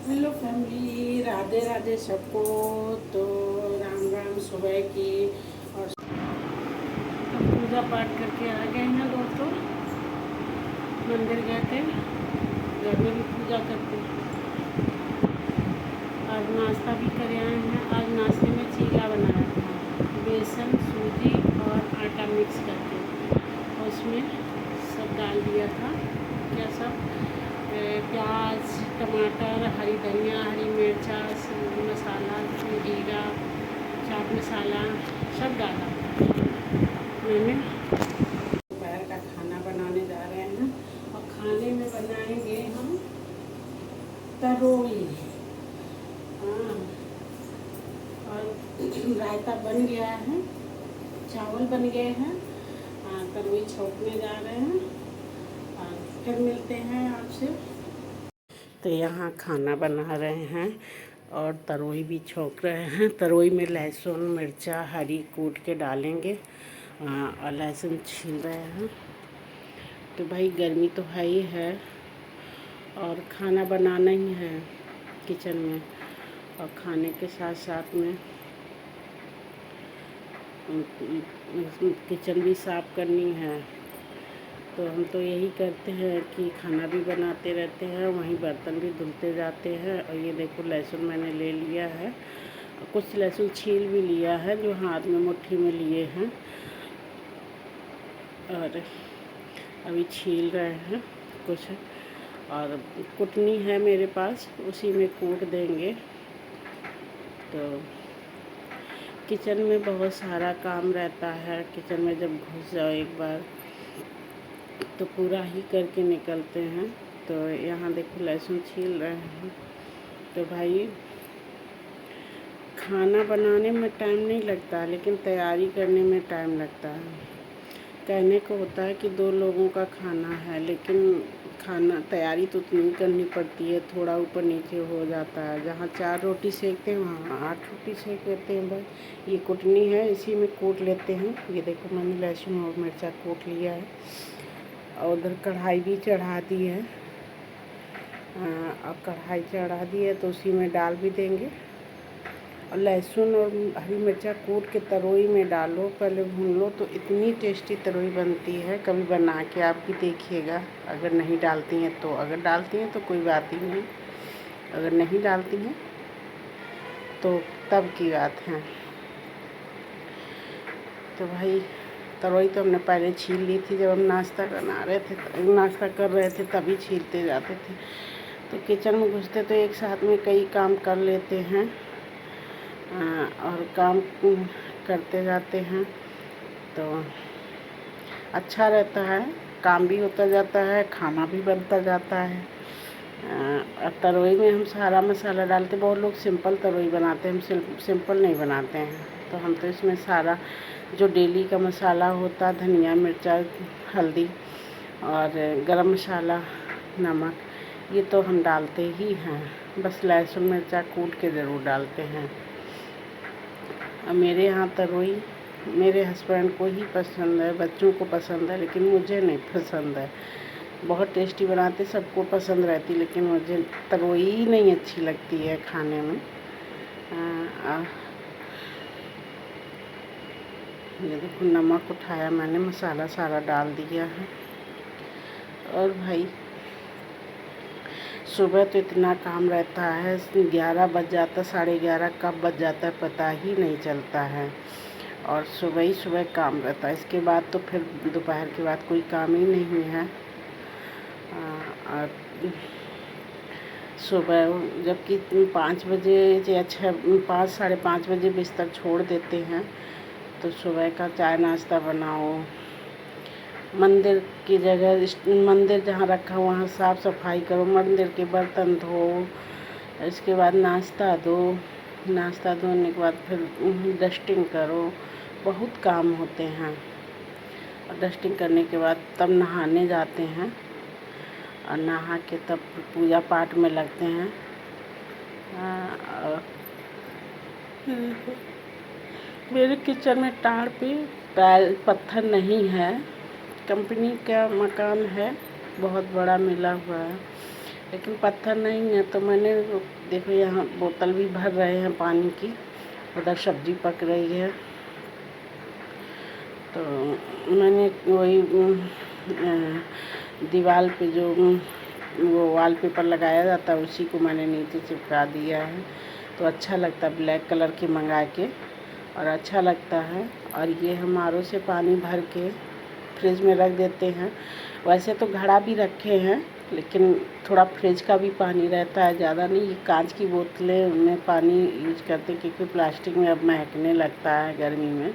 Hello family, Radhe Radhe सबको। तो राम राम सुबह की। और अब पूजा पाठ करके आ गए हैं दोस्तों। मंदिर गए थे, घर में भी पूजा करते हैं। आज नाश्ता भी कर आए हैं। आज नाश्ते में चीला बनाया था, बेसन सूजी और आटा मिक्स करके। उसमें सब डाल दिया था। क्या सब प्याज, टमाटर, हरी धनिया, हरी मिर्चा, मसाला, जीरा, चाट मसाला सब डाला मैंने। दोपहर का खाना बनाने जा रहे हैं और खाने में बनाएंगे हम तरोई। हाँ, और रायता बन गया है, चावल बन गए हैं। तरोई छोंकने जा रहे हैं और फिर मिलते हैं आपसे। तो यहाँ खाना बना रहे हैं और तरोई भी छोंक रहे हैं। तरोई में लहसुन मिर्चा हरी कूट के डालेंगे और लहसुन छील रहे हैं। तो भाई गर्मी तो है ही है और खाना बनाना ही है किचन में, और खाने के साथ साथ में किचन भी साफ़ करनी है। तो हम तो यही करते हैं कि खाना भी बनाते रहते हैं, वहीं बर्तन भी धुलते जाते हैं। और ये देखो लहसुन मैंने ले लिया है, कुछ लहसुन छील भी लिया है जो हाथ में मुट्ठी में लिए हैं, और अभी छील रहे हैं कुछ। और कुटनी है मेरे पास, उसी में कूट देंगे। तो किचन में बहुत सारा काम रहता है। किचन में जब घुस जाओ एक बार तो पूरा ही करके निकलते हैं। तो यहाँ देखो लहसुन छील रहे हैं। तो भाई खाना बनाने में टाइम नहीं लगता, लेकिन तैयारी करने में टाइम लगता है। कहने को होता है कि 2 लोगों का खाना है, लेकिन खाना तैयारी तो उतनी करनी पड़ती है, थोड़ा ऊपर नीचे हो जाता है। जहाँ 4 रोटी सेकते हैं वहाँ 8 रोटी सेक लेते हैं भाई। ये कुटनी है, इसी में कूट लेते हैं। ये देखो मैंने लहसुन और मिर्चा कूट लिया है और उधर कढ़ाई भी चढ़ा दी है। अब कढ़ाई चढ़ा दी है तो उसी में डाल भी देंगे। और लहसुन और हरी मिर्चा कूट के तरोई में डालो, पहले भून लो, तो इतनी टेस्टी तरोई बनती है। कभी बना के आप भी देखिएगा। अगर नहीं डालती हैं तो, अगर डालती हैं तो कोई बात ही नहीं, अगर नहीं डालती हैं तो तब की बात है। तो भाई तरोई तो हमने पहले छील ली थी, जब हम नाश्ता बना रहे थे, नाश्ता कर रहे थे, तभी छीलते जाते थे। तो किचन में घुसते तो एक साथ में कई काम कर लेते हैं और काम करते जाते हैं तो अच्छा रहता है। काम भी होता जाता है, खाना भी बनता जाता है। और तरोई में हम सारा मसाला डालते, बहुत लोग सिंपल तरोई बनाते हैं, हम सिंपल नहीं बनाते हैं। तो हम तो इसमें सारा जो डेली का मसाला होता, धनिया मिर्चा हल्दी और गरम मसाला नमक, ये तो हम डालते ही हैं। बस लहसुन मिर्चा कूट के ज़रूर डालते हैं। मेरे यहाँ तरोई मेरे हस्बैंड को ही पसंद है, बच्चों को पसंद है, लेकिन मुझे नहीं पसंद है। बहुत टेस्टी बनाते, सबको पसंद रहती, लेकिन मुझे तरोई ही नहीं अच्छी लगती है खाने में। ये देखो नमक उठाया मैंने, मसाला सारा डाल दिया है। और भाई सुबह तो इतना काम रहता है, 11 बज जाता, 11:30 कब बज जाता है पता ही नहीं चलता है। और सुबह ही सुबह काम रहता है, इसके बाद तो फिर दोपहर के बाद कोई काम ही नहीं है। और सुबह जबकि 5 बजे या 5 साढ़े 5 बजे बिस्तर छोड़ देते हैं, तो सुबह का चाय नाश्ता बनाओ, मंदिर की जगह मंदिर जहाँ रखा वहाँ साफ़ सफाई करो, मंदिर के बर्तन धो, इसके बाद नाश्ता दो, नाश्ता धोने के बाद फिर डस्टिंग करो, बहुत काम होते हैं। और डस्टिंग करने के बाद तब नहाने जाते हैं और नहा के तब पूजा पाठ में लगते हैं। और मेरे किचन में टाड़ पे पत्थर नहीं है, कंपनी का मकान है, बहुत बड़ा मिला हुआ है। लेकिन पत्थर नहीं है। तो मैंने देखो यहाँ बोतल भी भर रहे हैं पानी की, उधर सब्जी पक रही है। तो मैंने वही दीवार पे जो वो वॉलपेपर लगाया जाता है उसी को मैंने नीचे चिपका दिया है। तो अच्छा लगता है, ब्लैक कलर की मंगा के, और अच्छा लगता है। और ये हम RO से पानी भर के फ्रिज में रख देते हैं। वैसे तो घड़ा भी रखे हैं, लेकिन थोड़ा फ्रिज का भी पानी रहता है, ज़्यादा नहीं। ये कांच की बोतलें में पानी यूज करते हैं, क्योंकि प्लास्टिक में अब महकने लगता है गर्मी में।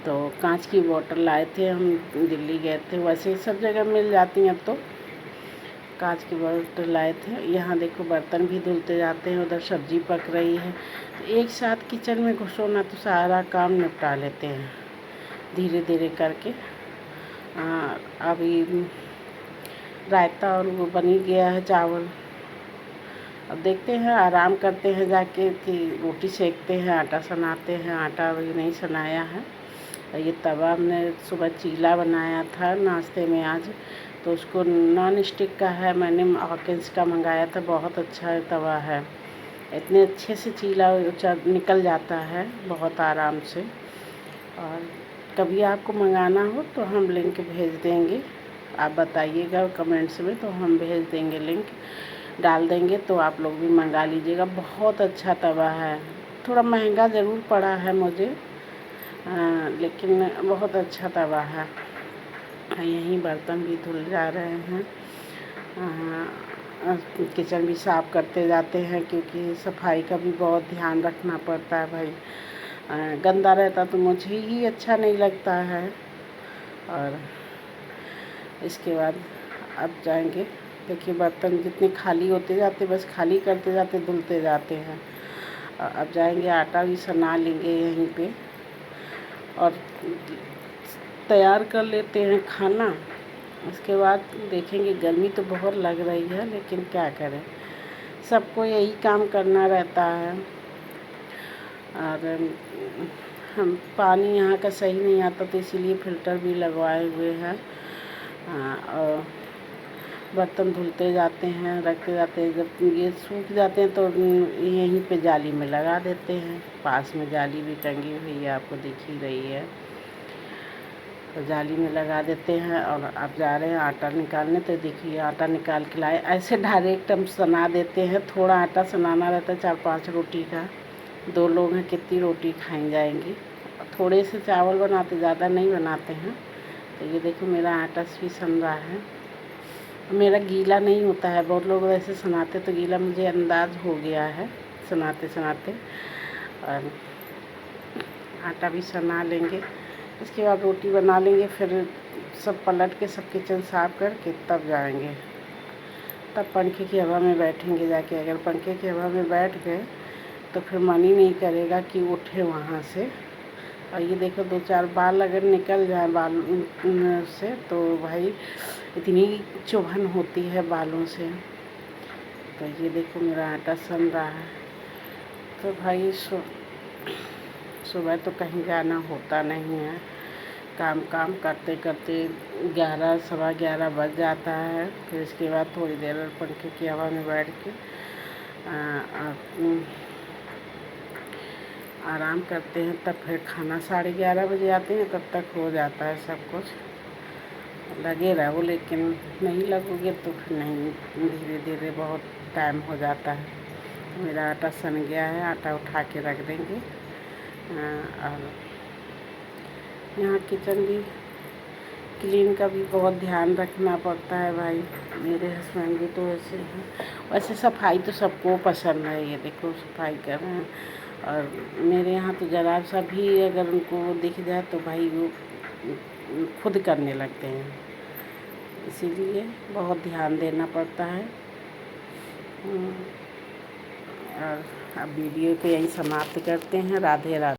तो कांच की बोतल लाए थे हम, दिल्ली गए थे। वैसे सब जगह मिल जाती हैं अब तो। कांच की बोतल लाए थे। यहाँ देखो बर्तन भी धुलते जाते हैं, उधर सब्जी पक रही है। तो एक साथ किचन में घुसो ना तो सारा काम निपटा लेते हैं धीरे धीरे करके। अभी रायता और वो बन ही गया है, चावल। अब देखते हैं, आराम करते हैं जाके कि रोटी सेकते हैं, आटा सनाते हैं। आटा अभी नहीं सनाया है। ये तवा हमने सुबह चीला बनाया था नाश्ते में आज, तो उसको नॉन स्टिक का है, मैंने हॉकिंस का मंगाया था। बहुत अच्छा तवा है, इतने अच्छे से चीला निकल जाता है बहुत आराम से। और कभी आपको मंगाना हो तो हम लिंक भेज देंगे, आप बताइएगा कमेंट्स में, तो हम भेज देंगे, लिंक डाल देंगे, तो आप लोग भी मंगा लीजिएगा। बहुत अच्छा तवा है, थोड़ा महंगा ज़रूर पड़ा है मुझे, लेकिन बहुत अच्छा तवा है। यहीं बर्तन भी धुल जा रहे हैं, किचन भी साफ़ करते जाते हैं, क्योंकि सफाई का भी बहुत ध्यान रखना पड़ता है भाई। गंदा रहता तो मुझे ही अच्छा नहीं लगता है। और इसके बाद अब जाएंगे, देखिए बर्तन जितने खाली होते जाते, बस खाली करते जाते, धुलते जाते हैं। अब जाएंगे, आटा भी सना लेंगे यहीं पे, और तैयार कर लेते हैं खाना। उसके बाद देखेंगे। गर्मी तो बहुत लग रही है, लेकिन क्या करें, सबको यही काम करना रहता है। और हम पानी यहाँ का सही नहीं आता, तो इसीलिए फ़िल्टर भी लगवाए हुए हैं। और बर्तन धुलते जाते हैं, रखते जाते हैं। जब ये सूख जाते हैं तो यहीं पे जाली में लगा देते हैं। पास में जाली भी टंगी हुई है, आपको दिख ही रही है। तो जाली में लगा देते हैं। और अब जा रहे हैं आटा निकालने, तो देखिए आटा निकाल के लाए। ऐसे डायरेक्ट हम सना देते हैं, थोड़ा आटा सनाना रहता है 4-5 रोटी का। 2 लोग हैं, कितनी रोटी खाई जाएंगी। थोड़े से चावल बनाते, ज़्यादा नहीं बनाते हैं। तो ये देखो मेरा आटा भी सन रहा है, मेरा गीला नहीं होता है। बहुत लोग वैसे सनाते तो गीला, मुझे अंदाज़ हो गया है सनाते सनाते। और आटा भी सना लेंगे, इसके बाद रोटी बना लेंगे। फिर सब पलट के, सब किचन साफ़ करके तब जाएंगे, तब पंखे की हवा में बैठेंगे जाके। अगर पंखे की हवा में बैठ गए तो फिर मन ही नहीं करेगा कि उठे वहाँ से। और ये देखो 2-4 बाल अगर निकल जाए बाल से, तो भाई इतनी चुभन होती है बालों से। तो ये देखो मेरा आटा सन रहा है। तो भाई सुबह तो कहीं जाना होता नहीं है, काम करते करते 11-11:15 बज जाता है। फिर इसके बाद थोड़ी देर पंखे की हवा में बैठ के आराम करते हैं। तब फिर खाना 11:30 बजे आते हैं, तब तक हो जाता है सब कुछ। लगे रहो, लेकिन नहीं लगोगे तो फिर नहीं, धीरे धीरे बहुत टाइम हो जाता है। मेरा आटा सन गया है, आटा उठा के रख देंगे। और यहाँ किचन भी क्लीन का भी बहुत ध्यान रखना पड़ता है भाई। मेरे हस्बैंड भी तो ऐसे हैं। वैसे सफाई तो सबको पसंद है, ये देखो सफाई कर रहे हैं। और मेरे यहाँ तो ज़रा सा भी अगर उनको दिख जाए तो भाई वो खुद करने लगते हैं, इसीलिए बहुत ध्यान देना पड़ता है। और अब वीडियो को यहीं समाप्त करते हैं। राधे राधे।